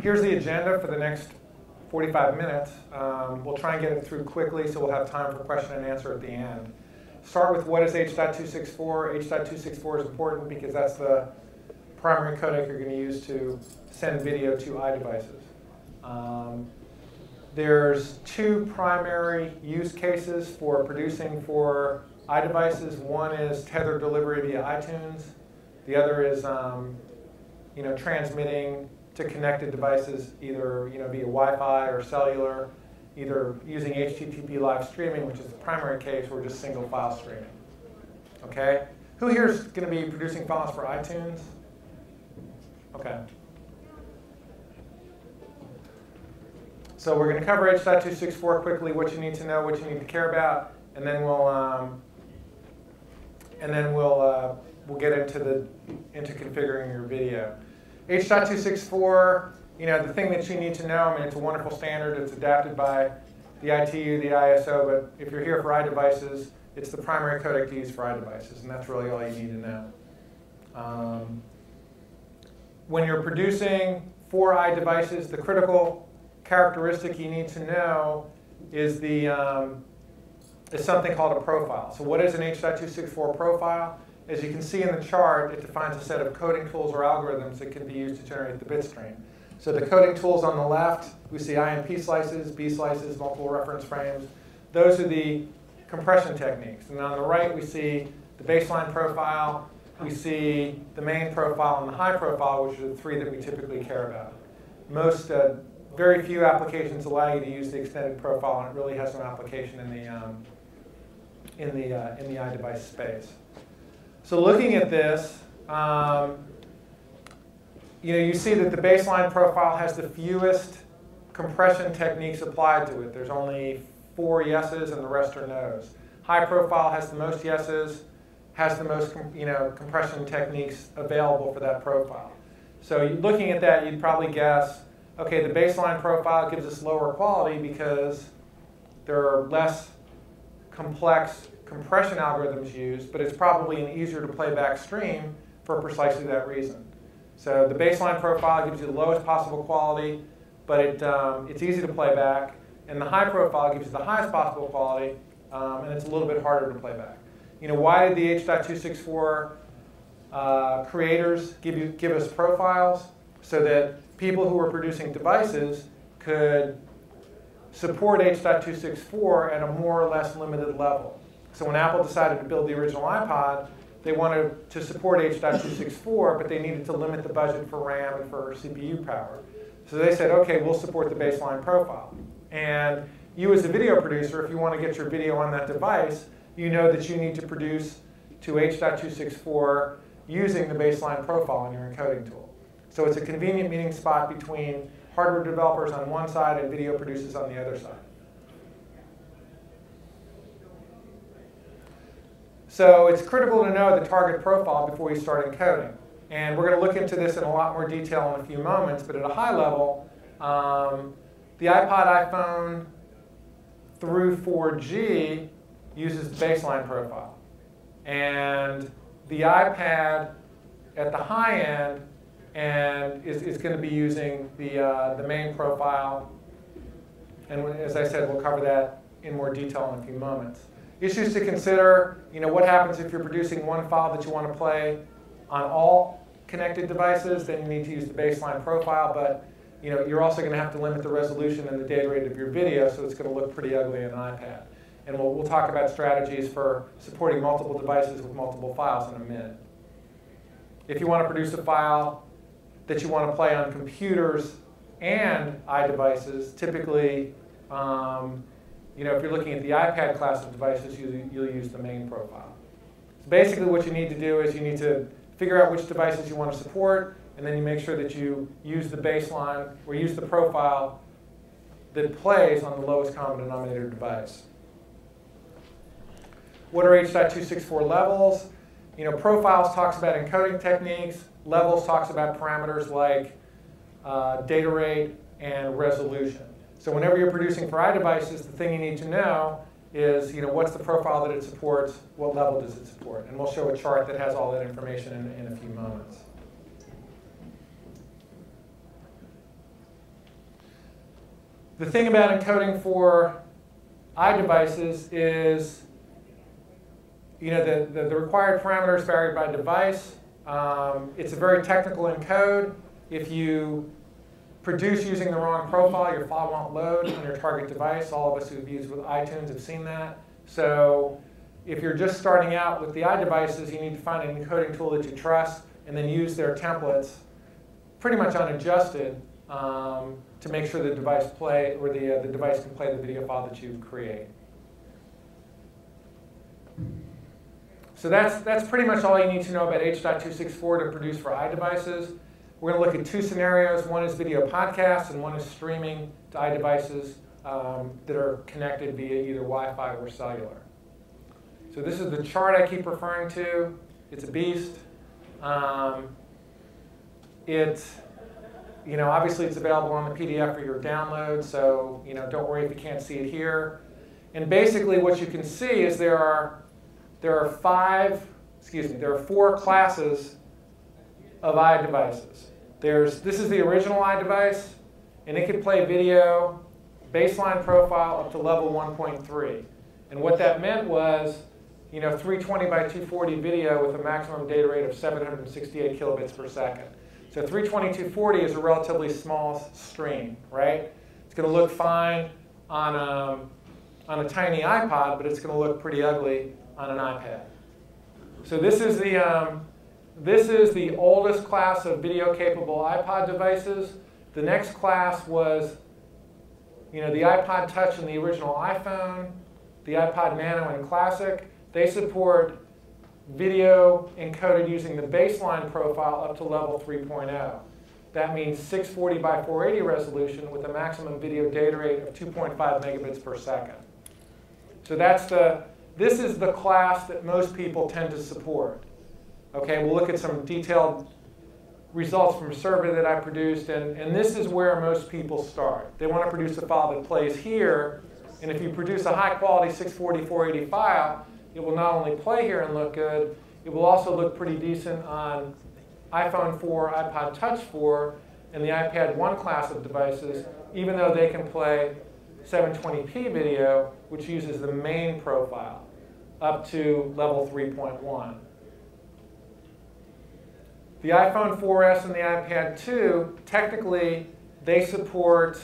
Here's the agenda for the next 45 minutes. We'll try and get it through quickly so we'll have time for question and answer at the end. Start with what is H.264. H.264 is important because that's the primary codec you're going to use to send video to iDevices. There's two primary use cases for producing for iDevices. One is tethered delivery via iTunes. The other is transmitting to connected devices either via Wi-Fi or cellular, either using Hdtv live streaming, which is the primary case, or just single file streaming. Okay? Who here is going to be producing files for iTunes? Okay. So we're going to cover H.264 quickly, what you need to know, what you need to care about, and then we'll get into configuring your video. H.264, the thing that you need to know, it's a wonderful standard. It's adapted by the ITU, the ISO, but if you're here for iDevices, it's the primary codec to use for iDevices, and that's really all you need to know. When you're producing for iDevices, the critical characteristic you need to know is something called a profile. So what is an H.264 profile? As you can see in the chart, it defines a set of coding tools or algorithms that can be used to generate the bit stream. So the coding tools on the left, we see IMP slices, B slices, multiple reference frames. Those are the compression techniques. And on the right, we see the baseline profile, we see the main profile, and the high profile, which are the three that we typically care about. Very few applications allow you to use the extended profile, and it really has no application in the iDevice space. So looking at this, you see that the baseline profile has the fewest compression techniques applied to it. There's only 4 yeses, and the rest are nos. High profile has the most yeses, has the most compression techniques available for that profile. So looking at that, you'd probably guess, okay, the baseline profile gives us lower quality because there are less complex compression algorithms used, but it's probably an easier to playback stream for precisely that reason. So the baseline profile gives you the lowest possible quality, but it's easy to play back, and the high profile gives you the highest possible quality, and it's a little bit harder to play back. Why did the H.264 creators give us profiles? So that people who were producing devices could support H.264 at a more or less limited level. So when Apple decided to build the original iPod, they wanted to support H.264, but they needed to limit the budget for RAM and for CPU power. So they said, okay, we'll support the baseline profile. And you as a video producer, if you want to get your video on that device, you know that you need to produce to H.264 using the baseline profile in your encoding tool. So it's a convenient meeting spot between hardware developers on one side and video producers on the other side. So it's critical to know the target profile before you start encoding. And we're going to look into this in a lot more detail in a few moments, but at a high level, the iPod, iPhone through 4G uses the baseline profile. And the iPad at the high end is going to be using the main profile. And as I said, we'll cover that in more detail in a few moments. Issues to consider, what happens if you're producing one file that you want to play on all connected devices, then you need to use the baseline profile, but you're also going to have to limit the resolution and the data rate of your video, so it's going to look pretty ugly on an iPad. And we'll talk about strategies for supporting multiple devices with multiple files in a minute. If you want to produce a file that you want to play on computers and iDevices, typically, if you're looking at the iPad class of devices, you'll use the main profile. So basically what you need to do is you need to figure out which devices you want to support, and then you make sure that you use the baseline or use the profile that plays on the lowest common denominator device. What are H.264 levels? Profiles talks about encoding techniques. Levels talks about parameters like data rate and resolution. So whenever you're producing for iDevices, the thing you need to know is, what's the profile that it supports, what level does it support? And we'll show a chart that has all that information in a few moments. The thing about encoding for iDevices is, the required parameters vary by device. It's a very technical encode. If you produce using the wrong profile, your file won't load on your target device. All of us who've used with iTunes have seen that. So if you're just starting out with the iDevices, you need to find an encoding tool that you trust and then use their templates pretty much unadjusted to make sure the device the device can play the video file that you create. So that's pretty much all you need to know about H.264 to produce for iDevices. We're going to look at two scenarios. One is video podcasts, and one is streaming to iDevices that are connected via either Wi-Fi or cellular. So this is the chart I keep referring to. It's a beast. Obviously it's available on the PDF for your download, so don't worry if you can't see it here. And basically what you can see is there are four classes of iDevices. This is the original iDevice, and it can play video, baseline profile up to level 1.3. And what that meant was, 320 by 240 video with a maximum data rate of 768 kilobits per second. So 320, 240 is a relatively small stream, right? It's going to look fine on a tiny iPod, but it's going to look pretty ugly on an iPad. So this is the oldest class of video-capable iPod devices. The next class was, the Ipod Touch and the original iPhone, the iPod Nano and Classic. They support video encoded using the baseline profile up to level 3.0. That means 640 by 480 resolution with a maximum video data rate of 2.5 megabits per second. So this is the class that most people tend to support. Okay, we'll look at some detailed results from a survey that I produced, and this is where most people start. They want to produce a file that plays here, and if you produce a high-quality 640, 480 file, it will not only play here and look good, it will also look pretty decent on iPhone 4, iPod Touch 4, and the iPad 1 class of devices, even though they can play 720p video, which uses the main profile, up to level 3.1. The iPhone 4S and the iPad 2, technically, they support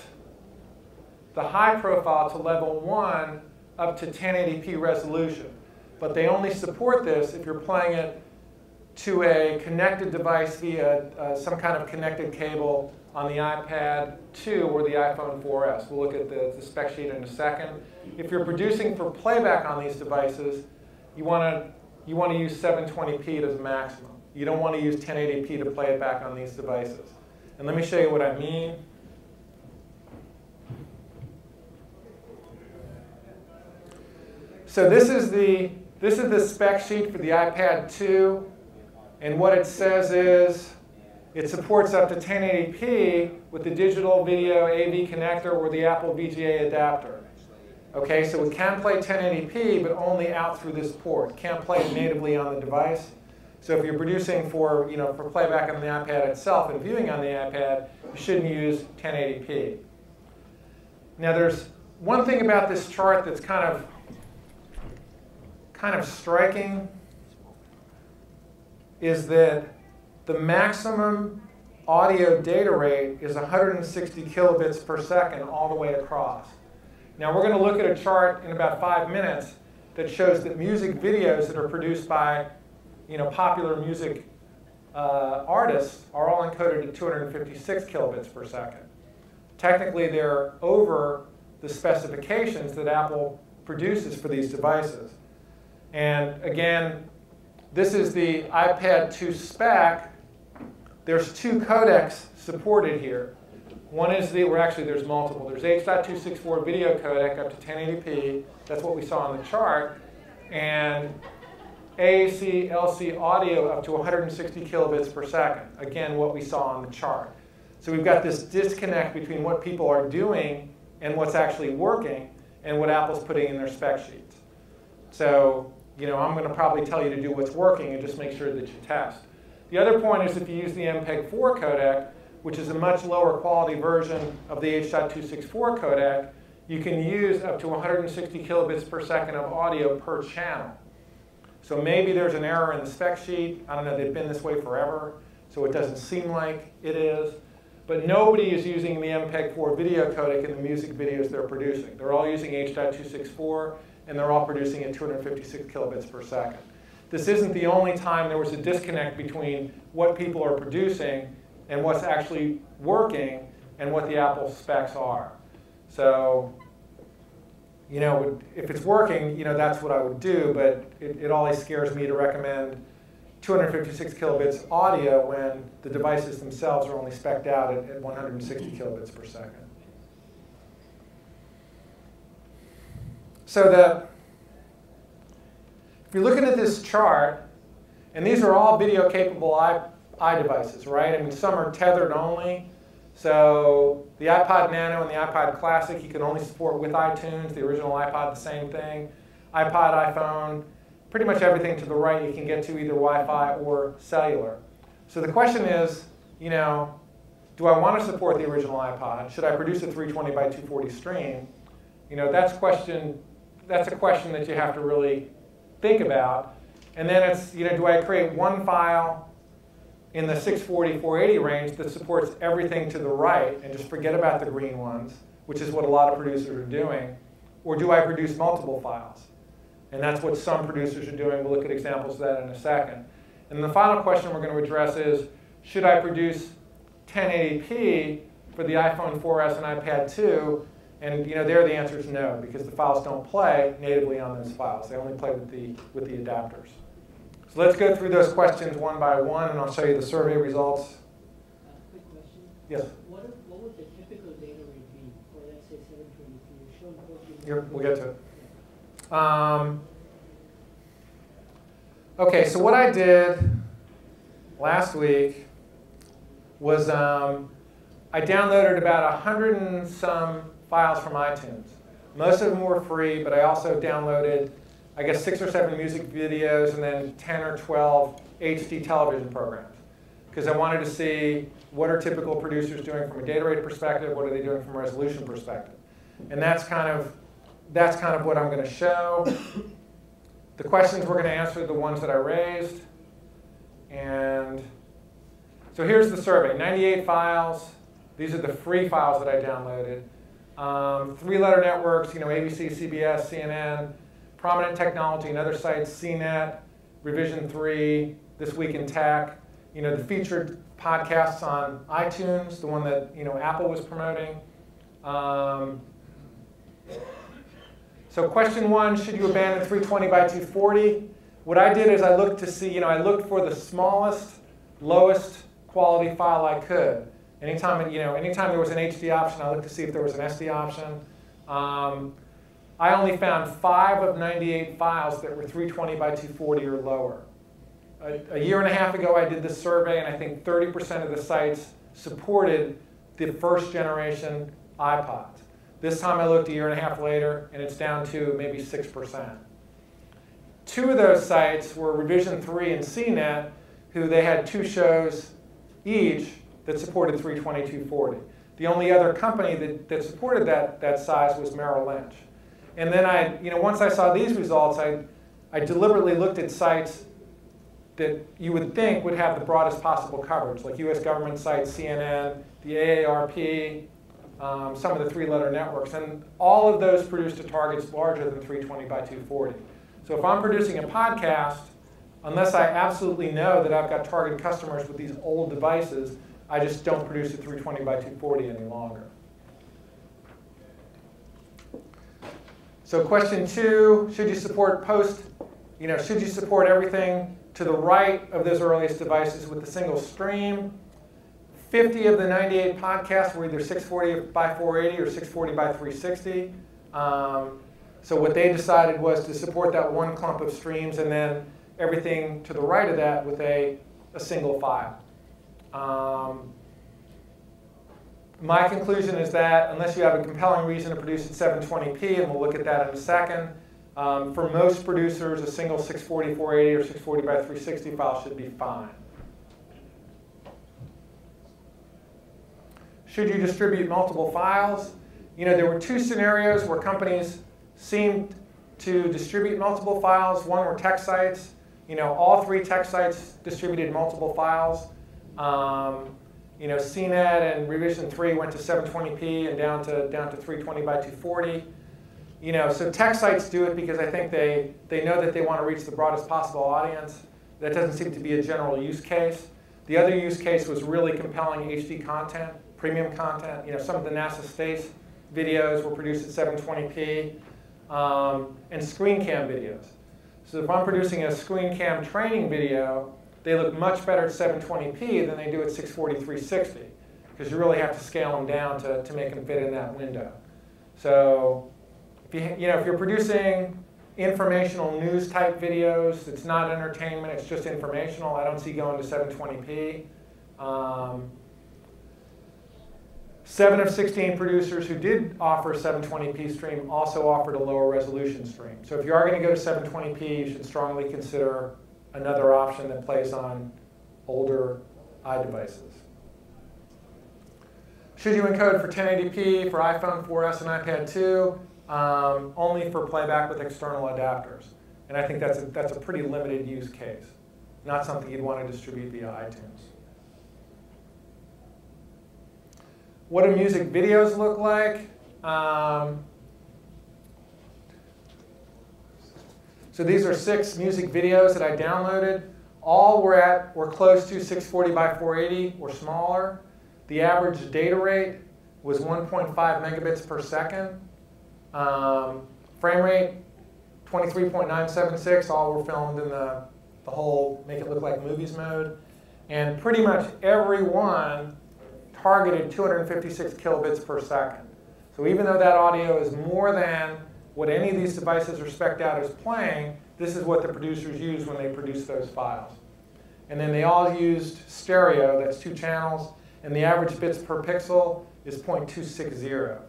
the high profile to level 1 up to 1080p resolution. But they only support this if you're playing it to a connected device via some kind of connected cable on the iPad 2 or the iPhone 4S. We'll look at the spec sheet in a second. If you're producing for playback on these devices, you want to use 720p as a maximum. You don't want to use 1080p to play it back on these devices. And let me show you what I mean. So this is the spec sheet for the iPad 2, and what it says is it supports up to 1080p with the digital video AV connector or the Apple VGA adapter. Okay, so it can play 1080p, but only out through this port. Can't play it natively on the device. So if you're producing for playback on the iPad itself and viewing on the iPad, you shouldn't use 1080p. Now there's one thing about this chart that's kind of striking, is that the maximum audio data rate is 160 kilobits per second all the way across. Now we're going to look at a chart in about 5 minutes that shows that music videos that are produced by popular music artists are all encoded at 256 kilobits per second. Technically, they're over the specifications that Apple produces for these devices. And again, this is the iPad 2 spec. There's two codecs supported here. One is there's multiple. There's H.264 video codec up to 1080p. That's what we saw on the chart. And AAC LC audio up to 160 kilobits per second. Again, what we saw on the chart. So we've got this disconnect between what people are doing and what's actually working and what Apple's putting in their spec sheets. So, I'm going to probably tell you to do what's working and just make sure that you test. The other point is if you use the MPEG-4 codec, which is a much lower quality version of the H.264 codec, you can use up to 160 kilobits per second of audio per channel. So maybe there's an error in the spec sheet. I don't know, they've been this way forever, so it doesn't seem like it is. But nobody is using the MPEG-4 video codec in the music videos they're producing. They're all using H.264, and they're all producing at 256 kilobits per second. This isn't the only time there was a disconnect between what people are producing and what's actually working and what the Apple specs are. So, you know, if it's working, you know, that's what I would do, but it always scares me to recommend 256 kilobits audio when the devices themselves are only spec'd out at 160 kilobits per second. So if you're looking at this chart, and these are all video capable iDevices, right? I mean, some are tethered only. So the iPod Nano and the iPod Classic, you can only support with iTunes. The original iPod, the same thing. iPod, iPhone, pretty much everything to the right you can get to either Wi-Fi or cellular. So the question is, you know, do I want to support the original iPod? Should I produce a 320 by 240 stream? You know, that's a question that you have to really think about. And then it's, you know, do I create one file in the 640, 480 range that supports everything to the right and just forget about the green ones, which is what a lot of producers are doing, or do I produce multiple files? And that's what some producers are doing. We'll look at examples of that in a second. And the final question we're going to address is, should I produce 1080p for the iPhone 4S and iPad 2? And you know, there the answer is no, because the files don't play natively on those files. They only play with the adapters. So let's go through those questions one by one, and I'll show you the survey results. Quick question. Yes? What would the typical data rate be for, let's say, 720p? We'll get to it. OK, so what I did last week was I downloaded about 100 and some files from iTunes. Most of them were free, but I also downloaded, I guess, 6 or 7 music videos and then 10 or 12 HD television programs. Because I wanted to see what are typical producers doing from a data rate perspective, what are they doing from a resolution perspective. And that's kind of what I'm going to show. The questions we're going to answer are the ones that I raised. And so here's the survey, 98 files. These are the free files that I downloaded. 3-letter networks, you know, ABC, CBS, CNN, Prominent Technology and other sites, CNET, Revision 3, This Week in Tech, you know, the featured podcasts on iTunes, the one that, you know, Apple was promoting. So question 1, should you abandon 320 by 240? What I did is I looked to see, you know, I looked for the smallest, lowest quality file I could. Anytime there was an HD option, I looked to see if there was an SD option. I only found 5 of 98 files that were 320 by 240 or lower. A year and a half ago, I did this survey, and I think 30% of the sites supported the first generation iPods. This time I looked a year and a half later, and it's down to maybe 6%. 2 of those sites were Revision 3 and CNET, who they had 2 shows each that supported 320, 240. The only other company that supported that size was Merrill Lynch. And then once I saw these results, I deliberately looked at sites that you would think would have the broadest possible coverage, like US government sites, CNN, the AARP, some of the 3-letter networks. And all of those produced a targets larger than 320 by 240. So if I'm producing a podcast, unless I absolutely know that I've got target customers with these old devices, I just don't produce a 320 by 240 any longer. So question 2, should you support should you support everything to the right of those earliest devices with a single stream? 50 of the 98 podcasts were either 640 by 480 or 640 by 360. So what they decided was to support that one clump of streams and then everything to the right of that with a single file. My conclusion is that unless you have a compelling reason to produce at 720p, and we'll look at that in a second, for most producers, a single 640, 480 or 640 by 360 file should be fine. should you distribute multiple files? You know, there were two scenarios where companies seemed to distribute multiple files. One were tech sites. You know, all three tech sites distributed multiple files. You know, CNET and revision 3 went to 720p and down to 320 by 240. You know, so tech sites do it because I think they know that they want to reach the broadest possible audience. That doesn't seem to be a general use case. The other use case was really compelling HD content, premium content. You know, some of the NASA space videos were produced at 720p, and screen cam videos. So if I'm producing a screen cam training video, they look much better at 720p than they do at 640, 360, because you really have to scale them down to make them fit in that window. So if you're producing informational news type videos, it's not entertainment, it's just informational, I don't see going to 720p. 7 of 16 producers who did offer a 720p stream also offered a lower resolution stream. So if you are going to go to 720p, you should strongly consider another option that plays on older iDevices. Should you encode for 1080p for iPhone 4S and iPad 2? Only for playback with external adapters. And I think that's a pretty limited use case, not something you'd want to distribute via iTunes. What do music videos look like? So these are 6 music videos that I downloaded. All were close to 640 by 480 or smaller. The average data rate was 1.5 megabits per second. Frame rate, 23.976. All were filmed in the whole make it look like movies mode. And pretty much every one targeted 256 kilobits per second. So even though that audio is more than what any of these devices are spec'd out as playing, this is what the producers used when they produced those files. And then they all used stereo, that's 2 channels, and the average bits per pixel is 0.260.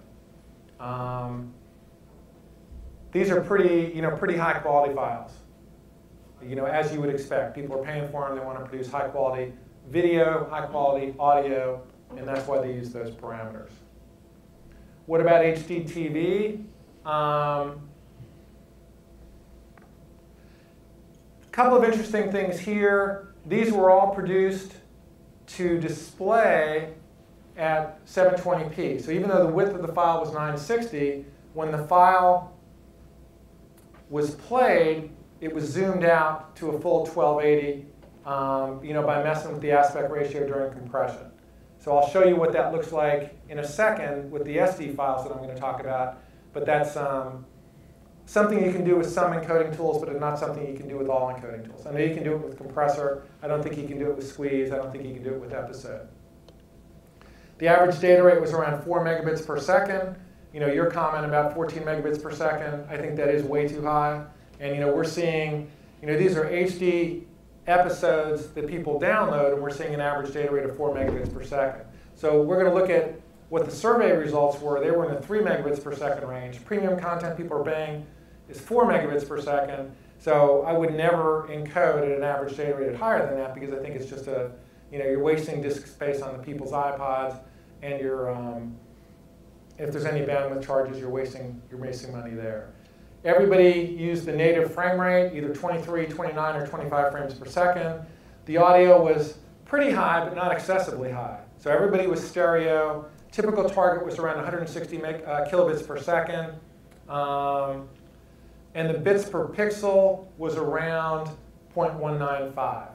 These are pretty high quality files. As you would expect. People are paying for them, they want to produce high quality video, high quality audio, and that's why they use those parameters. What about Hdtv? A couple of interesting things here. These were all produced to display at 720p. So even though the width of the file was 960, when the file was played, it was zoomed out to a full 1280, by messing with the aspect ratio during compression. So I'll show you what that looks like in a second with the SD files that I'm going to talk about. But that's something you can do with some encoding tools, but it's not something you can do with all encoding tools. I know you can do it with compressor. I don't think you can do it with squeeze. I don't think you can do it with episode. The average data rate was around 4 megabits per second. Your comment about 14 megabits per second, I think that is way too high. And we're seeing, these are HD episodes that people download, and we're seeing an average data rate of 4 megabits per second. So we're going to look at what the survey results were. They were in the 3 megabits per second range. Premium content people are paying is 4 megabits per second. So I would never encode at an average data rate higher than that because I think it's just you're wasting disk space on the people's iPods, and if there's any bandwidth charges, you're wasting money there. Everybody used the native frame rate, either 23, 29, or 25 frames per second. The audio was pretty high, but not excessively high. So everybody was stereo. Typical target was around 160 kilobits per second. And the bits per pixel was around 0.195.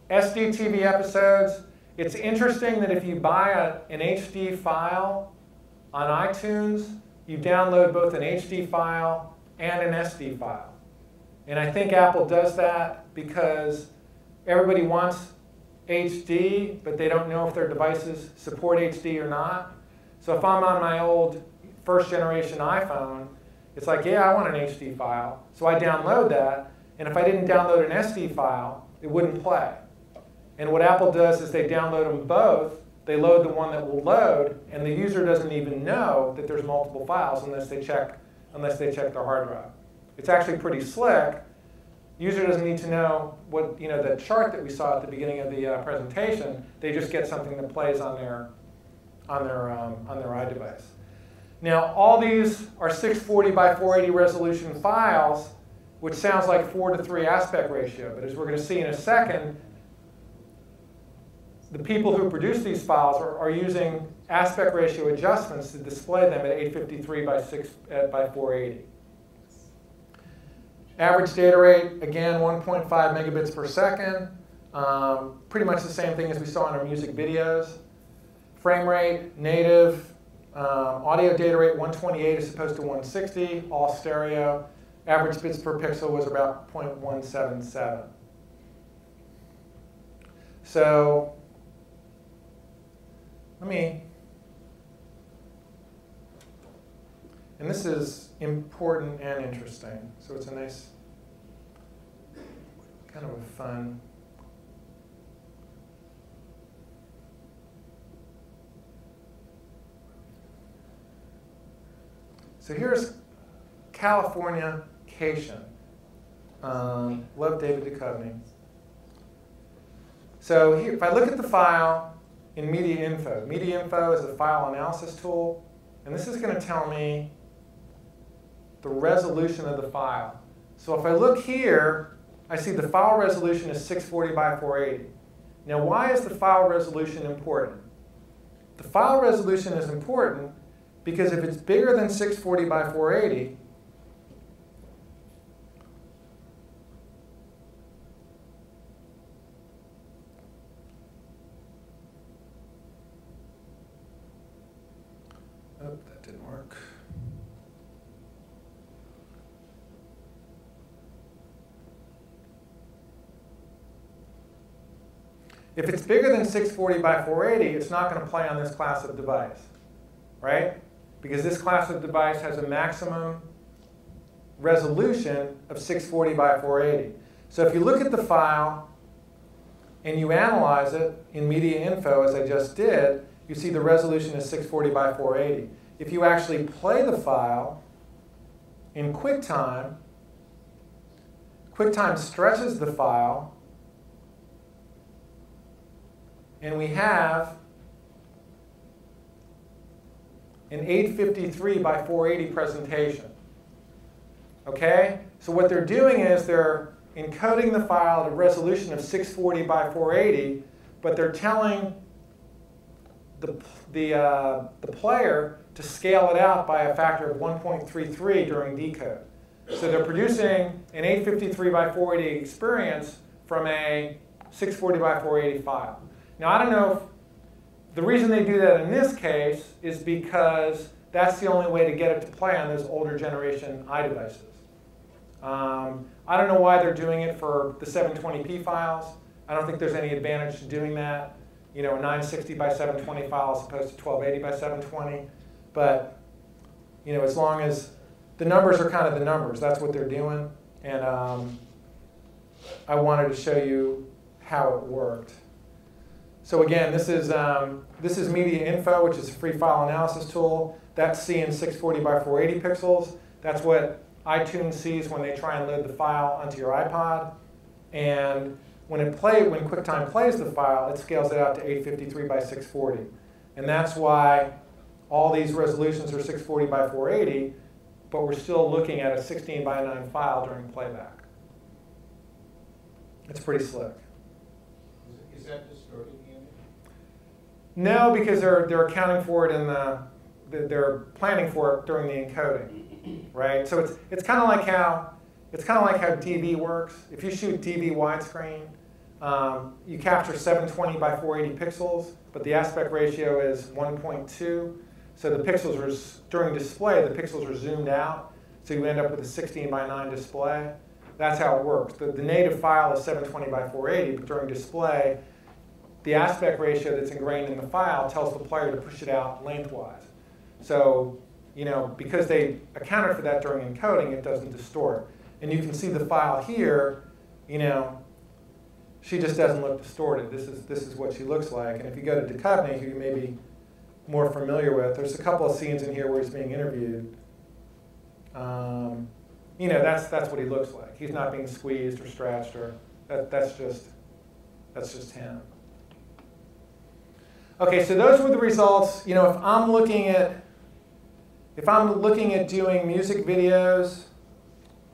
Hdtv episodes. It's interesting that if you buy an HD file on iTunes, you download both an HD file and an SD file. And I think Apple does that because everybody wants HD, but they don't know if their devices support HD or not. So if I'm on my old first generation iPhone, it's like, yeah, I want an HD file. So I download that, and if I didn't download an SD file, it wouldn't play. And what Apple does is they download them both. They load the one that will load, and the user doesn't even know that there's multiple files unless they check their hard drive. It's actually pretty slick. User doesn't need to know what, the chart that we saw at the beginning of the presentation. They just get something that plays on their iDevice. Now, all these are 640 by 480 resolution files, which sounds like 4:3 aspect ratio. But as we're going to see in a second, the people who produce these files are using aspect ratio adjustments to display them at 853 by 480. Average data rate, again, 1.5 megabits per second. Pretty much the same thing as we saw in our music videos. Frame rate, native. Audio data rate, 128 as opposed to 160, all stereo. Average bits per pixel was about 0.177. So, and this is important and interesting. So it's a nice, kind of a fun. So here's Californication. Love David Duchovny. So here, if I look at the file in Media Info is a file analysis tool, and this is going to tell me the resolution of the file. So if I look here, I see the file resolution is 640 by 480. Now, why is the file resolution important? The file resolution is important because if it's bigger than 640 by 480, oh, that didn't work. If it's bigger than 640 by 480, it's not going to play on this class of device, right? Because this class of device has a maximum resolution of 640 by 480. So if you look at the file and you analyze it in Media Info, as I just did, you see the resolution is 640 by 480. If you actually play the file in QuickTime, QuickTime stretches the file, and we have an 853 by 480 presentation. Okay? So what they're doing is they're encoding the file at a resolution of 640 by 480, but they're telling the player to scale it out by a factor of 1.33 during decode. So they're producing an 853 by 480 experience from a 640 by 480 file. Now, I don't know if the reason they do that in this case is because that's the only way to get it to play on those older generation iDevices. I don't know why they're doing it for the 720p files. I don't think there's any advantage to doing that. A 960 by 720 file as opposed to 1280 by 720. But as long as the numbers are kind of the numbers, that's what they're doing. And I wanted to show you how it worked. So again, this is Media Info, which is a free file analysis tool. That's seeing 640 by 480 pixels. That's what iTunes sees when they try and load the file onto your iPod. And when QuickTime plays the file, it scales it out to 853 by 640. And that's why all these resolutions are 640 by 480, but we're still looking at a 16 by 9 file during playback. It's pretty slick. Is that distorting the image? No, because they're accounting for it in they're planning for it during the encoding, right? So it's kind of like how TV works. If you shoot TV widescreen, you capture 720 by 480 pixels, but the aspect ratio is 1.2. So the pixels are during display, the pixels are zoomed out, so you end up with a 16 by 9 display. That's how it works. The native file is 720 by 480, but during display, the aspect ratio that's ingrained in the file tells the player to push it out lengthwise. So, because they accounted for that during encoding, it doesn't distort. And you can see the file here, she just doesn't look distorted. This is what she looks like. And if you go to Duchovny, who you may be more familiar with, there's a couple of scenes in here where he's being interviewed. you know, that's what he looks like. He's not being squeezed or stretched, or that's just him. Okay, so those were the results. You know, if I'm looking at doing music videos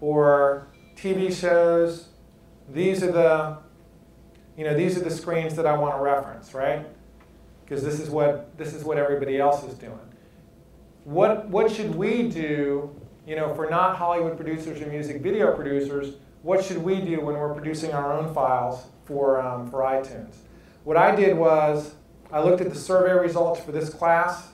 or TV shows, these are the screens that I want to reference, right? Because this is what everybody else is doing. What should we do, you know, for not Hollywood producers or music video producers? What should we do when we're producing our own files for iTunes? What I did was I looked at the survey results for this class.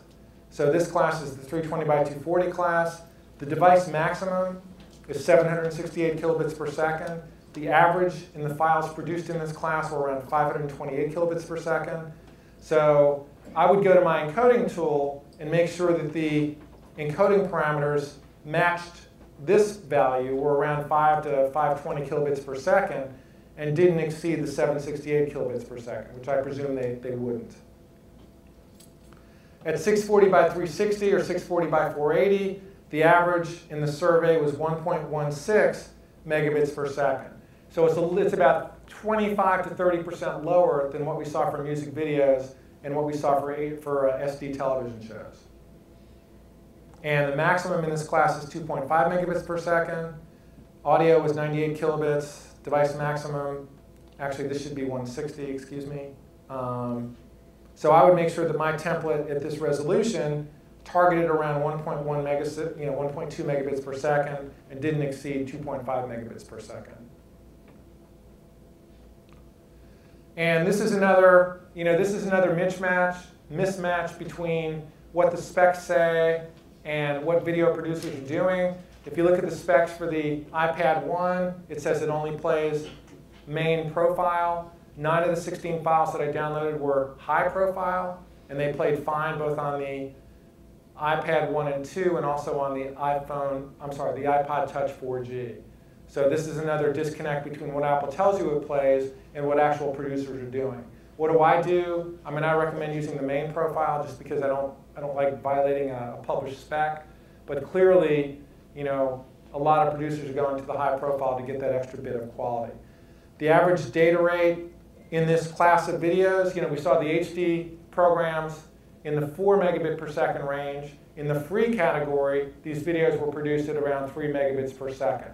So this class is the 320 by 240 class. The device maximum is 768 kilobits per second. The average in the files produced in this class were around 528 kilobits per second. So I would go to my encoding tool and make sure that the encoding parameters matched this value, were around 5 to 520 kilobits per second, and didn't exceed the 768 kilobits per second, which I presume they wouldn't. At 640 by 360 or 640 by 480, the average in the survey was 1.16 megabits per second. So it's about 25 to 30% lower than what we saw for music videos and what we saw for SD television shows. And the maximum in this class is 2.5 megabits per second. Audio was 98 kilobits. Device maximum, actually this should be 160, excuse me. So I would make sure that my template at this resolution targeted around 1.2 megabits per second and didn't exceed 2.5 megabits per second. And this is another, mismatch between what the specs say and what video producers are doing. If you look at the specs for the iPad 1, it says it only plays main profile. 9 of the 16 files that I downloaded were high profile, and they played fine both on the iPad 1 and 2 and also on the iPod Touch 4G. So this is another disconnect between what Apple tells you it plays and what actual producers are doing. What do? I mean, I recommend using the main profile just because I don't like violating a published spec. But clearly, you know, a lot of producers are going to the high profile to get that extra bit of quality. The average data rate in this class of videos, you know, we saw the HD programs in the 4 megabit per second range. In the free category, these videos were produced at around 3 megabits per second.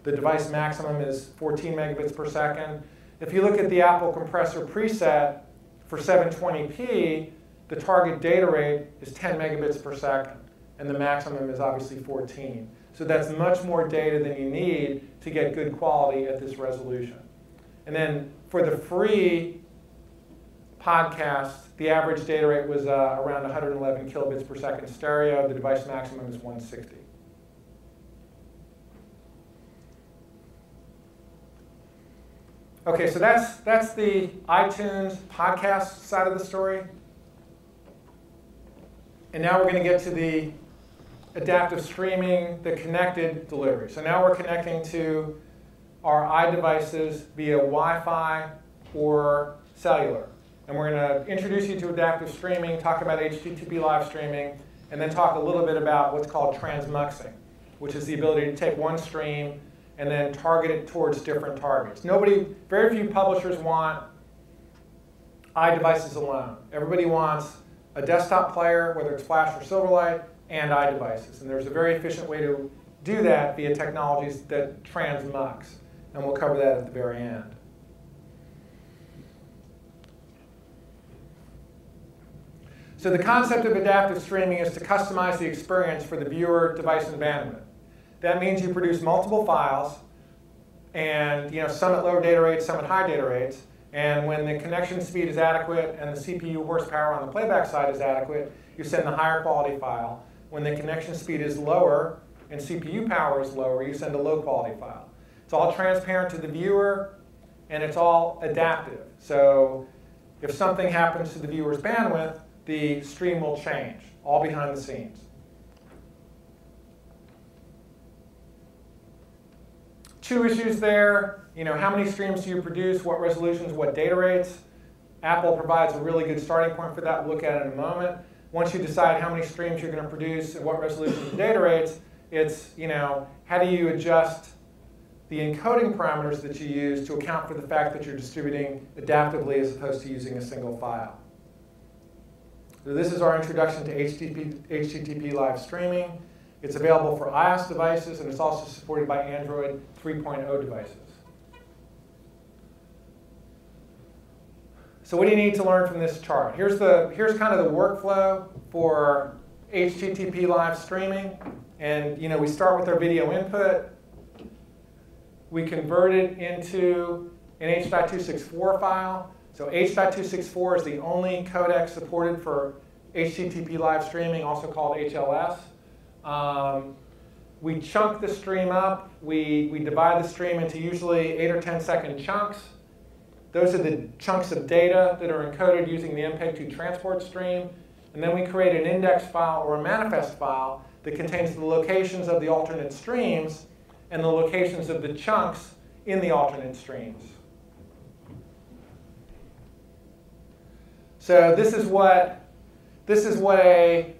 The device maximum is 14 megabits per second. If you look at the Apple compressor preset for 720p, the target data rate is 10 megabits per second, and the maximum is obviously 14. So that's much more data than you need to get good quality at this resolution. And then for the free podcast, the average data rate was around 111 kilobits per second stereo. The device maximum is 160. Okay, so that's the iTunes podcast side of the story. And now we're going to get to the adaptive streaming, the connected delivery. So now we're connecting to our iDevices via Wi-Fi or cellular. And we're going to introduce you to adaptive streaming, talk about Hdtv live streaming, and then talk a little bit about what's called transmuxing, which is the ability to take one stream and then target it towards different targets. Very few publishers want iDevices alone. Everybody wants a desktop player, whether it's Flash or Silverlight, and iDevices. And there's a very efficient way to do that via technologies that transmux. And we'll cover that at the very end. So the concept of adaptive streaming is to customize the experience for the viewer, device, and bandwidth. That means you produce multiple files, and some at lower data rates, some at high data rates. And when the connection speed is adequate and the CPU horsepower on the playback side is adequate, you send the higher quality file. When the connection speed is lower and CPU power is lower, you send a low quality file. It's all transparent to the viewer, and it's all adaptive. So if something happens to the viewer's bandwidth, the stream will change, all behind the scenes. Two issues there. How many streams do you produce? What resolutions? What data rates? Apple provides a really good starting point for that. We'll look at it in a moment. Once you decide how many streams you're going to produce and what resolutions and data rates, It's, how do you adjust the encoding parameters that you use to account for the fact that you're distributing adaptively as opposed to using a single file. So this is our introduction to HTTP live streaming. It's available for iOS devices, and it's also supported by Android 3.0 devices. So what do you need to learn from this chart? Here's kind of the workflow for HTTP live streaming. And we start with our video input. We convert it into an H.264 file. So H.264 is the only codec supported for HTTP live streaming, also called HLS. We chunk the stream up. We divide the stream into usually 8 or 10-second chunks. Those are the chunks of data that are encoded using the MPEG-2 transport stream. And then we create an index file or a manifest file that contains the locations of the alternate streams and the locations of the chunks in the alternate streams. So this is what a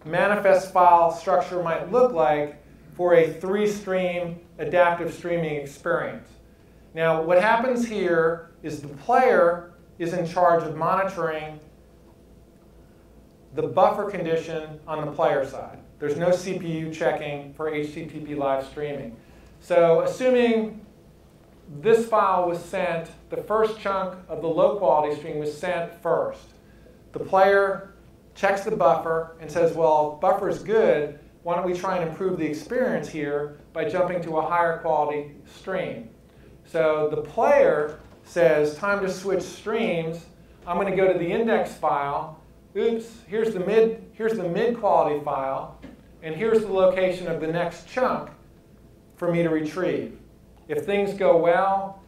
manifest file structure might look like for a 3-stream adaptive streaming experience. Now, what happens here is the player is in charge of monitoring the buffer condition on the player side. There's no CPU checking for HTTP live streaming. So assuming this file was sent, the first chunk of the low-quality stream was sent first. The player checks the buffer and says, well, buffer's good. Why don't we try and improve the experience here by jumping to a higher quality stream? So the player says, time to switch streams. I'm going to go to the index file. Oops, here's the mid-quality file. And here's the location of the next chunk for me to retrieve. If things go well,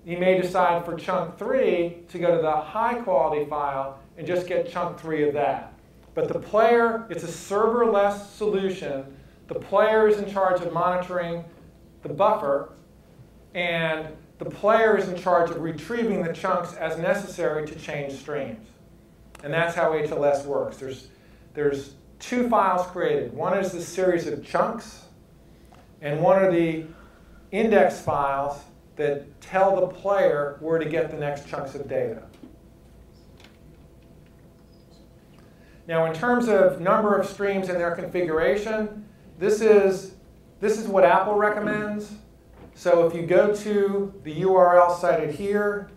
you may decide for chunk 3 to go to the high-quality file and just get chunk 3 of that. But the player, it's a serverless solution. The player is in charge of monitoring the buffer, and the player is in charge of retrieving the chunks as necessary to change streams. And that's how HLS works. There's 2 files created. One is the series of chunks, and one are the index files that tell the player where to get the next chunks of data. Now, in terms of number of streams and their configuration, this is what Apple recommends. So if you go to the URL cited here,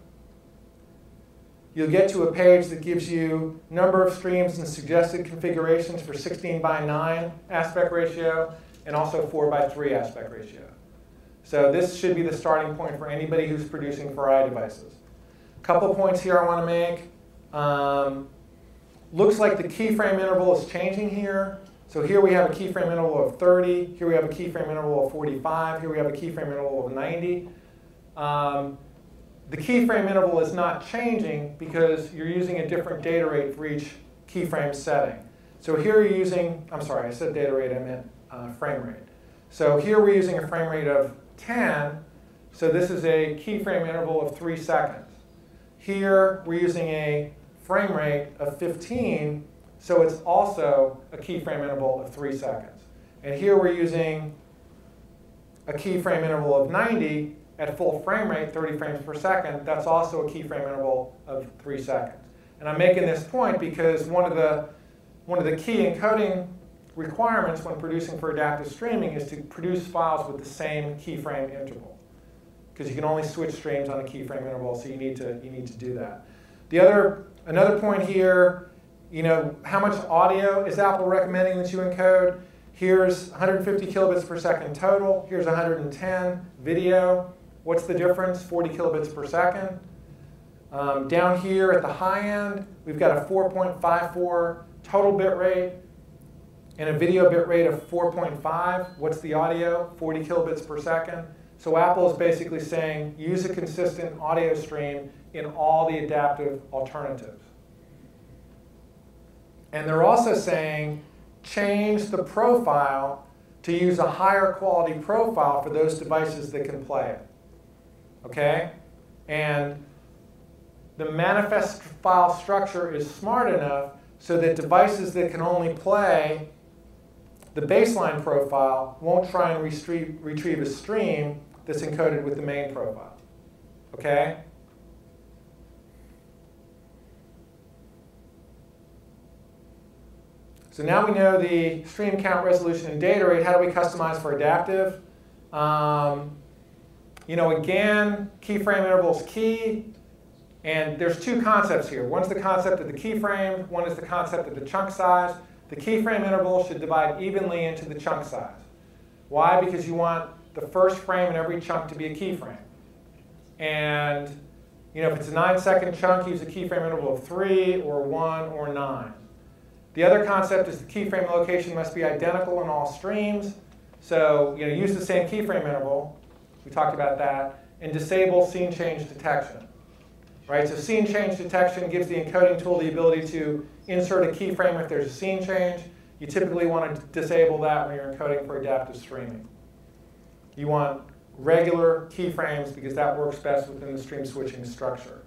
you'll get to a page that gives you number of streams and suggested configurations for 16:9 aspect ratio and also 4:3 aspect ratio. So this should be the starting point for anybody who's producing for iDevices. A couple points here I want to make. Looks like the keyframe interval is changing here. So here we have a keyframe interval of 30. Here we have a keyframe interval of 45. Here we have a keyframe interval of 90. The keyframe interval is not changing because you're using a different data rate for each keyframe setting. So here you're using, I'm sorry, I said data rate, I meant frame rate. So here we're using a frame rate of 10. So this is a keyframe interval of 3 seconds. Here we're using a frame rate of 15. So it's also a keyframe interval of 3 seconds. And here we're using a keyframe interval of 90 at full frame rate, 30 frames per second. That's also a keyframe interval of 3 seconds. And I'm making this point because one of the key encoding requirements when producing for adaptive streaming is to produce files with the same keyframe interval, because you can only switch streams on a keyframe interval, so you need to do that. Another point here, how much audio is Apple recommending that you encode? Here's 150 kilobits per second total. Here's 110 video. What's the difference? 40 kilobits per second. Down here at the high end, we've got a 4.54 total bit rate and a video bit rate of 4.5. What's the audio? 40 kilobits per second. So Apple is basically saying use a consistent audio stream in all the adaptive alternatives. And they're also saying change the profile to use a higher quality profile for those devices that can play it. Okay? And the manifest file structure is smart enough so that devices that can only play the baseline profile won't try and retrieve a stream that's encoded with the main profile. Okay? So now we know the stream count, resolution, and data rate. How do we customize for adaptive? Again, keyframe interval is key. And there's two concepts here. One's the concept of the keyframe. One is the concept of the chunk size. The keyframe interval should divide evenly into the chunk size. Why? Because you want the first frame in every chunk to be a keyframe. And if it's a 9-second chunk, use a keyframe interval of 3 or 1 or 9. The other concept is the keyframe location must be identical in all streams. So use the same keyframe interval. We talked about that. And disable scene change detection. Right? So scene change detection gives the encoding tool the ability to insert a keyframe if there's a scene change. You typically want to disable that when you're encoding for adaptive streaming. You want regular keyframes because that works best within the stream switching structure.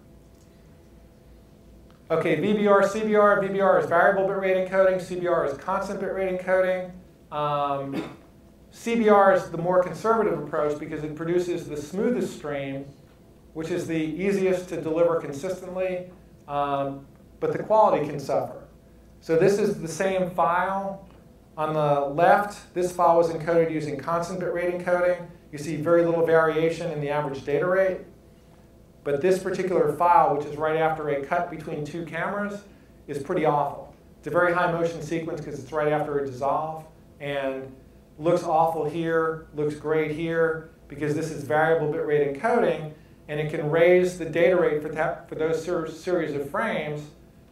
Okay, VBR, CBR. VBR is variable bitrate encoding. CBR is constant bitrate encoding. CBR is the more conservative approach because it produces the smoothest stream, which is the easiest to deliver consistently, but the quality can suffer. So this is the same file. On the left, this file was encoded using constant bitrate encoding. You see very little variation in the average data rate. But this particular file, which is right after a cut between two cameras, is pretty awful. It's a very high motion sequence because it's right after a dissolve. And looks awful here, looks great here, because this is variable bitrate encoding. And it can raise the data rate for those series of frames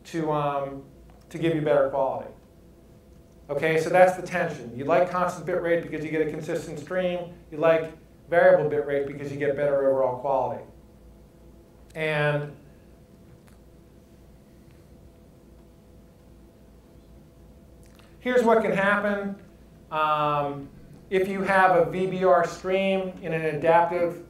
to give you better quality. Okay, so that's the tension. You like constant bitrate because you get a consistent stream. You like variable bitrate because you get better overall quality. And here's what can happen if you have a VBR stream in an adaptive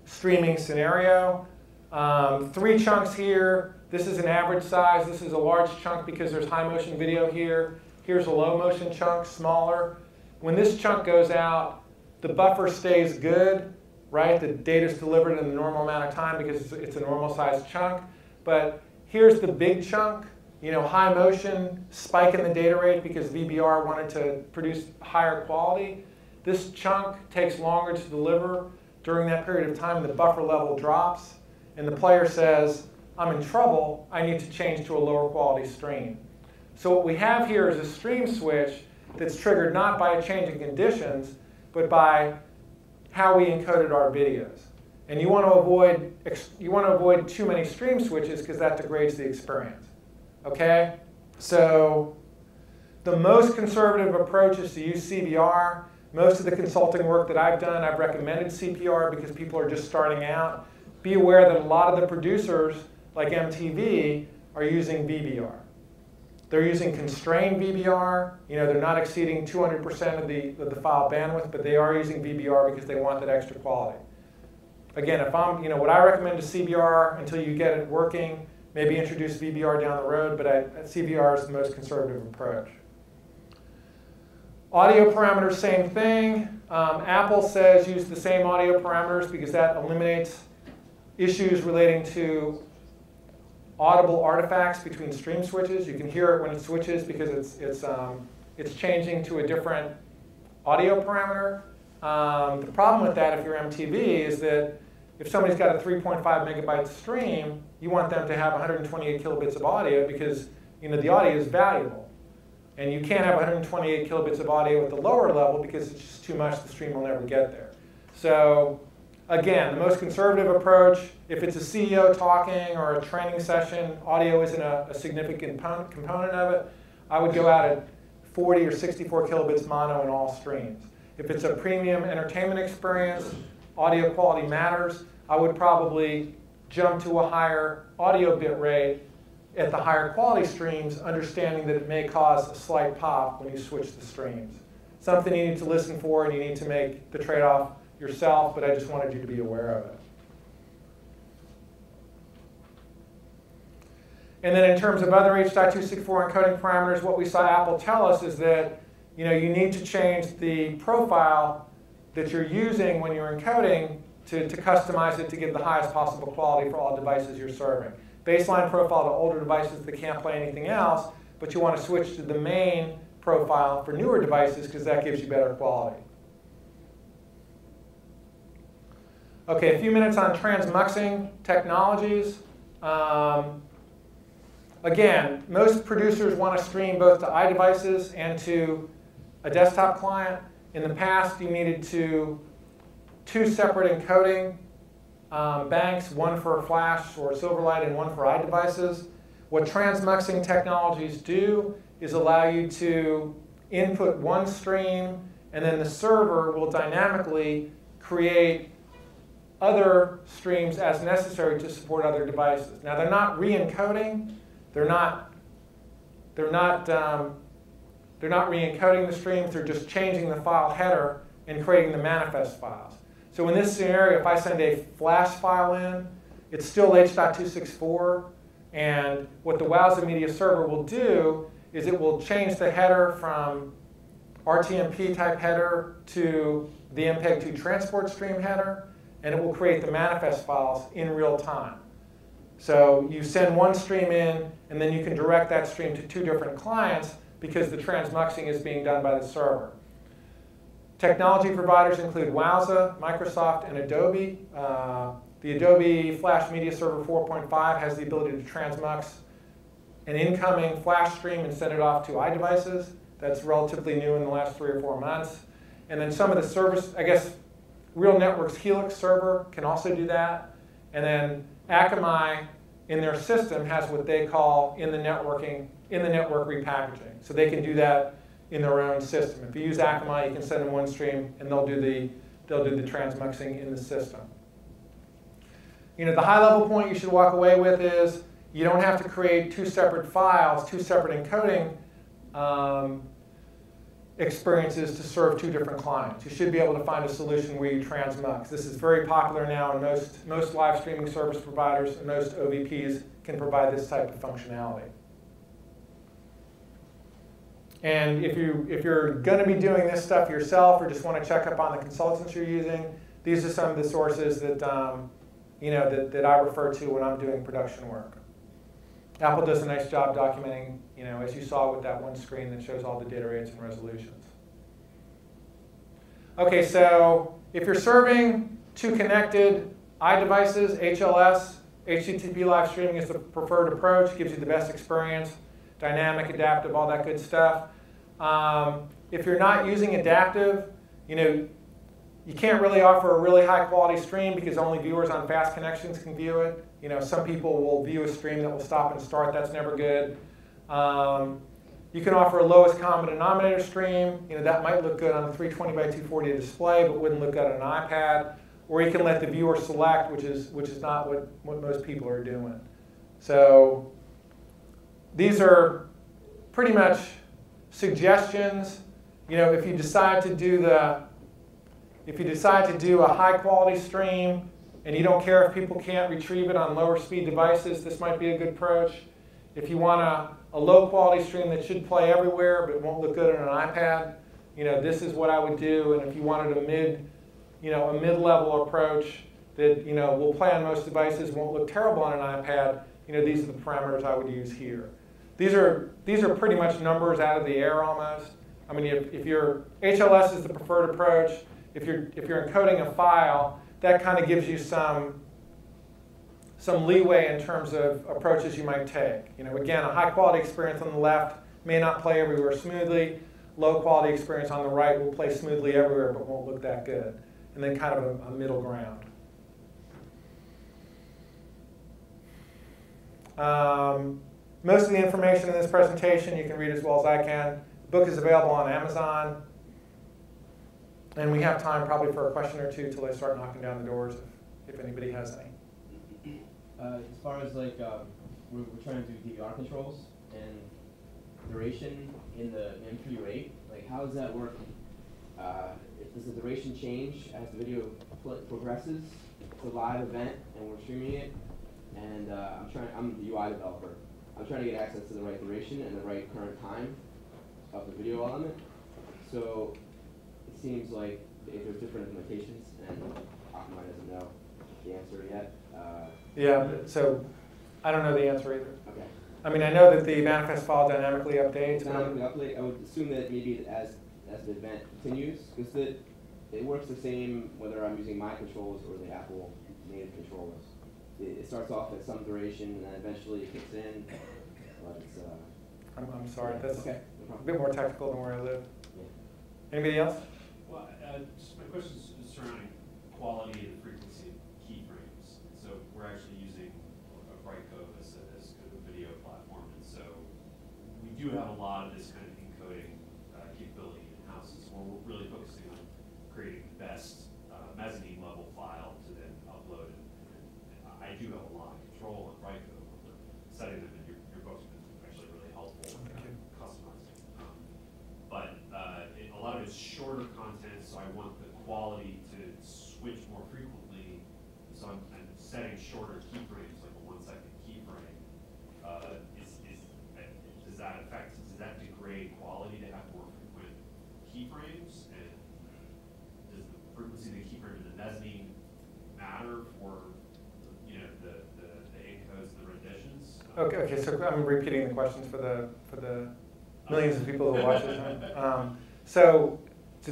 streaming scenario. 3 chunks here. This is an average size. This is a large chunk because there's high motion video here. Here's a low motion chunk, smaller. When this chunk goes out, the buffer stays good, right? The data is delivered in the normal amount of time because it's a normal sized chunk. But here's the big chunk, high motion, spike in the data rate because VBR wanted to produce higher quality. This chunk takes longer to deliver. During that period of time, the buffer level drops, and the player says, I'm in trouble, I need to change to a lower quality stream. So what we have here is a stream switch that's triggered not by a change in conditions, but by how we encoded our videos. And you want to avoid too many stream switches because that degrades the experience. Okay? So the most conservative approach is to use CBR. Most of the consulting work that I've done, I've recommended CPR because people are just starting out. Be aware that a lot of the producers, like MTV, are using VBR. They're using constrained VBR. They're not exceeding 200% of the file bandwidth, but they are using VBR because they want that extra quality. Again, if what I recommend is CBR until you get it working. Maybe introduce VBR down the road, but CBR is the most conservative approach. Audio parameters, same thing. Apple says use the same audio parameters because that eliminates issues relating to audible artifacts between stream switches. You can hear it when it switches because it's changing to a different audio parameter. The problem with that, if you're MTV, is that if somebody's got a 3.5 megabyte stream, you want them to have 128 kilobits of audio because the audio is valuable. And you can't have 128 kilobits of audio at the lower level because it's just too much, the stream will never get there. So again, the most conservative approach, if it's a CEO talking or a training session, audio isn't a significant component of it, I would go out at 40 or 64 kilobits mono in all streams. If it's a premium entertainment experience, audio quality matters, I would probably jump to a higher audio bit rate at the higher quality streams, understanding that it may cause a slight pop when you switch the streams. Something you need to listen for, and you need to make the trade-off yourself, but I just wanted you to be aware of it. And then in terms of other H.264 encoding parameters, what we saw Apple tell us is that you need to change the profile that you're using when you're encoding to customize it to give the highest possible quality for all devices you're serving. Baseline profile to older devices that can't play anything else, but you want to switch to the main profile for newer devices because that gives you better quality. Okay, a few minutes on transmuxing technologies. Again, most producers want to stream both to iDevices and to a desktop client. In the past, you needed two separate encoding banks, one for Flash or Silverlight and one for iDevices. What transmuxing technologies do is allow you to input one stream, and then the server will dynamically create other streams as necessary to support other devices. Now, they're not re-encoding. They're not re-encoding the streams. They're just changing the file header and creating the manifest files. So in this scenario, if I send a Flash file in, it's still H.264. And what the Wowza Media Server will do is it will change the header from RTMP type header to the MPEG-2 transport stream header, and it will create the manifest files in real time. So you send one stream in, and then you can direct that stream to two different clients because the transmuxing is being done by the server. Technology providers include Wowza, Microsoft, and Adobe. The Adobe Flash Media Server 4.5 has the ability to transmux an incoming Flash stream and send it off to iDevices. That's relatively new in the last 3 or 4 months. And then some of the service, I guess, Real Networks Helix server can also do that. And then Akamai in their system has what they call in the network repackaging. So they can do that in their own system. If you use Akamai, you can send them one stream, and they'll do the transmuxing in the system. The high-level point you should walk away with is you don't have to create two separate files, two separate encoding experiences to serve two different clients. You should be able to find a solution where you transmux. This is very popular now, and most live streaming service providers and most OVPs can provide this type of functionality. And if you're going to be doing this stuff yourself or just want to check up on the consultants you're using, these are some of the sources that that I refer to when I'm doing production work. Apple does a nice job documenting, as you saw with that one screen that shows all the data rates and resolutions. Okay, so if you're serving two connected iDevices, HLS, HTTP live streaming is the preferred approach, gives you the best experience, dynamic, adaptive, all that good stuff. If you're not using adaptive, you can't really offer a really high quality stream because only viewers on fast connections can view it. Some people will view a stream that will stop and start. That's never good. You can offer a lowest common denominator stream. That might look good on a 320 by 240 display, but wouldn't look good on an iPad. Or you can let the viewer select, which is not what most people are doing. So these are pretty much suggestions. If you decide to do a high quality stream and you don't care if people can't retrieve it on lower speed devices, this might be a good approach. If you want a low quality stream that should play everywhere but won't look good on an iPad, this is what I would do. And if you wanted a mid-level approach that will play on most devices, won't look terrible on an iPad, these are the parameters I would use here. These are pretty much numbers out of the air almost. I mean, if your HLS is the preferred approach, if you're encoding a file, that kind of gives you some leeway in terms of approaches you might take. Again, a high quality experience on the left may not play everywhere smoothly. Low quality experience on the right will play smoothly everywhere but won't look that good. And then kind of a middle ground. Most of the information in this presentation you can read as well as I can. The book is available on Amazon. And we have time probably for a question or two till they start knocking down the doors, if anybody has any. As far as we're trying to do DVR controls and duration in the M3 rate, how does that work? Does the duration change as the video progresses? It's a live event and we're streaming it, and I'm the UI developer. I'm trying to get access to the right duration and the right current time of the video element. So it seems like there's different implementations, and Akamai doesn't know the answer yet. Yeah, so I don't know the answer either. Okay. I mean, I know that the manifest file dynamically updates. Dynamically update, I would assume that maybe as the event continues, because it works the same whether I'm using my controls or the Apple native controllers. It starts off at some duration, and then eventually it kicks in. But it's, I'm sorry, that's okay, a no problem. bit more technical than where I live. Yeah. Anybody else? Well, just my question is surrounding quality and frequency of keyframes. So we're actually using a Brightcove as kind of a video platform, and so we do have a lot of this kind of encoding capability in-house. So we're really focusing on creating the best mezzanine level file to then upload it. And I do have a lot of control on Brightcove over setting them, and your books have been actually really helpful in customizing. But a lot of it's shorter content, so I want the quality to switch more frequently. So I'm setting shorter keyframes, like a 1 second keyframe. Does that degrade quality to have more frequent keyframes? And does the frequency of the keyframe in the mezzanine matter for the encodes and the renditions? Okay, so I'm repeating the questions for the millions of people who watch this. So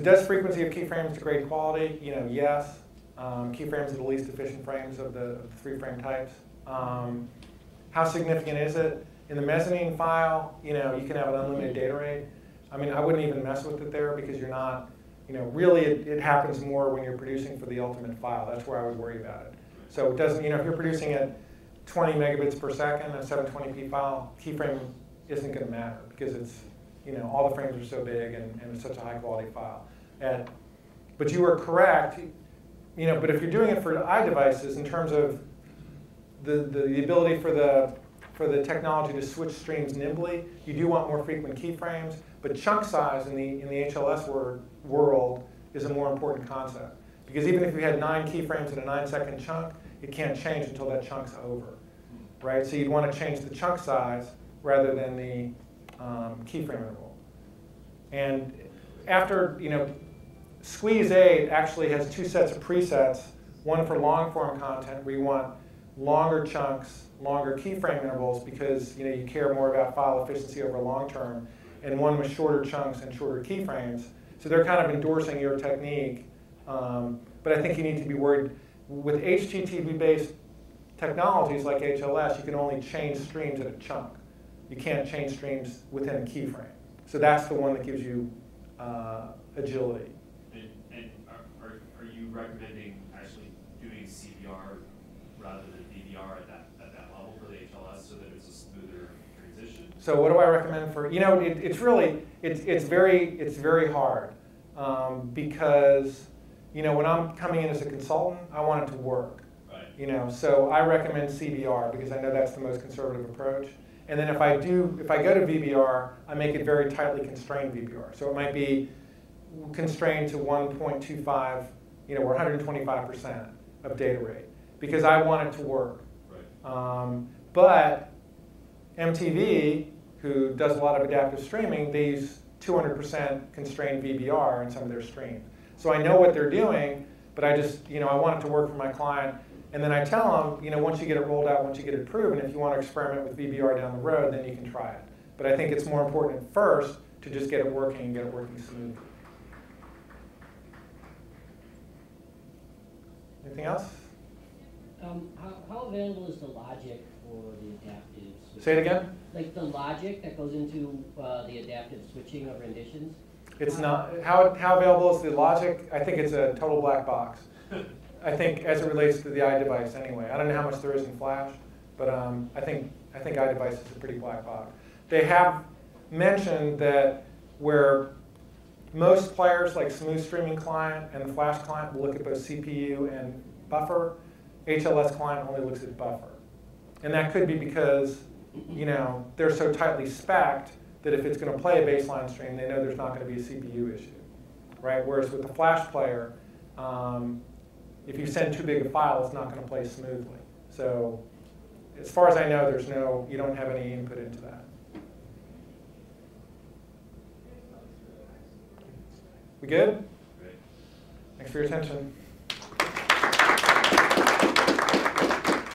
does frequency of keyframes degrade quality? Yes. Keyframes are the least efficient frames of the 3 frame types. How significant is it? In the mezzanine file, you can have an unlimited data rate. I mean, I wouldn't even mess with it there because you're not, really it happens more when you're producing for the ultimate file. That's where I would worry about it. So it doesn't, if you're producing at 20 megabits per second, a 720p file, keyframe isn't going to matter because it's, all the frames are so big and it's such a high quality file. But you are correct, but if you're doing it for iDevices in terms of the ability for the technology to switch streams nimbly, you do want more frequent keyframes, but chunk size in the HLS world is a more important concept. Because even if you had 9 keyframes in a 9-second chunk, it can't change until that chunk's over, right? So you'd want to change the chunk size rather than the keyframe interval. And after, Squeeze 8 actually has 2 sets of presets, one for long form content where you want longer chunks, longer keyframe intervals because you care more about file efficiency over long term, and one with shorter chunks and shorter keyframes. So they're kind of endorsing your technique, but I think you need to be worried. With Hdtv-based technologies like HLS, you can only change streams at a chunk. You can't change streams within a keyframe. So that's the one that gives you agility. And are you recommending actually doing CBR rather than DVR at that level for the HLS so that it's a smoother transition? So what do I recommend for, it's very hard because, when I'm coming in as a consultant, I want it to work. Right. So I recommend CBR because I know that's the most conservative approach. And then if I go to VBR, I make it very tightly constrained VBR. So it might be constrained to 1.25, or 125% of data rate because I want it to work. Right. But MTV, who does a lot of adaptive streaming, they use 200% constrained VBR in some of their streams. So I know what they're doing, but I just, I want it to work for my client. And then I tell them, once you get it rolled out, once you get it proven, if you want to experiment with VBR down the road, then you can try it. But I think it's more important at first to just get it working and get it working smoothly. Anything else? How available is the logic for the adaptive switching? Say it again? Like the logic that goes into the adaptive switching of renditions? It's not. How available is the logic? I think it's a total black box. I think as it relates to the iDevice anyway. I don't know how much there is in Flash, but I think iDevice is a pretty black box. They have mentioned that where most players like Smooth Streaming Client and the Flash Client will look at both CPU and buffer, HLS Client only looks at buffer. And that could be because they're so tightly specced that if it's going to play a baseline stream, they know there's not going to be a CPU issue, right? Whereas with the Flash player, if you send too big a file, it's not going to play smoothly. So as far as I know, you don't have any input into that. We good? Great. Thanks for your attention.